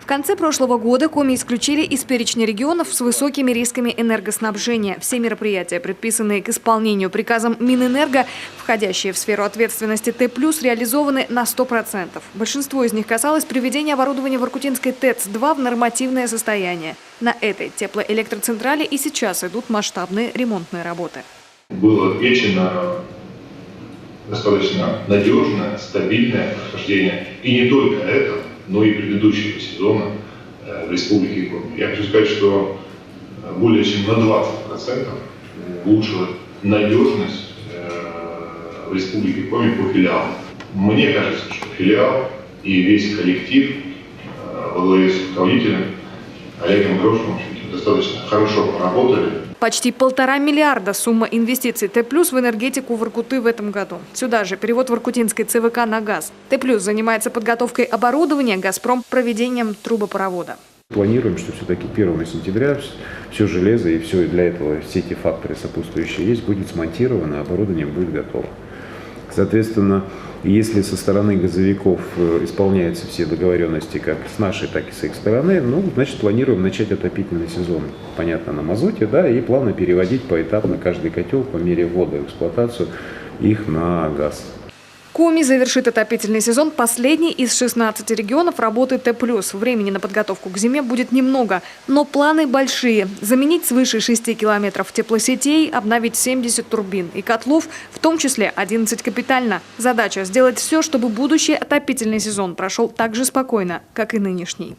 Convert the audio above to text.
конце прошлого года Коми исключили из перечня регионов с высокими рисками энергоснабжения. Все мероприятия, предписанные к исполнению приказом Минэнерго, входящие в сферу ответственности Т+, реализованы на 100%. Большинство из них касалось приведения оборудования в Воркутинской ТЭЦ-2 в нормативное состояние. На этой теплоэлектроцентрале и сейчас идут масштабные ремонтные работы. Было отмечено достаточно надежное, стабильное прохождение и не только это, но и предыдущего сезона в Республике Коми. Я хочу сказать, что более чем на 20% улучшила надежность в Республике Коми по филиалам. Мне кажется, что филиал и весь коллектив во главе с руководителем Олегом Грошевым достаточно хорошо поработали. Почти 1,5 миллиарда сумма инвестиций Т+ в энергетику Воркуты в этом году. Сюда же перевод Воркутинской ЦВК на газ. Т+ занимается подготовкой оборудования, «Газпром» – проведением трубопровода. Планируем, что все-таки 1 сентября все железо и все для этого, все эти факторы сопутствующие есть, будет смонтировано, оборудование будет готово. Соответственно, если со стороны газовиков исполняются все договоренности как с нашей, так и с их стороны, значит, планируем начать отопительный сезон, понятно, на мазуте, да, и плавно переводить поэтапно каждый котел по мере ввода в эксплуатацию их на газ. Коми завершит отопительный сезон последний из 16 регионов работы Т+. Времени на подготовку к зиме будет немного, но планы большие. Заменить свыше 6 километров теплосетей, обновить 70 турбин и котлов, в том числе 11 капитально. Задача – сделать все, чтобы будущий отопительный сезон прошел так же спокойно, как и нынешний.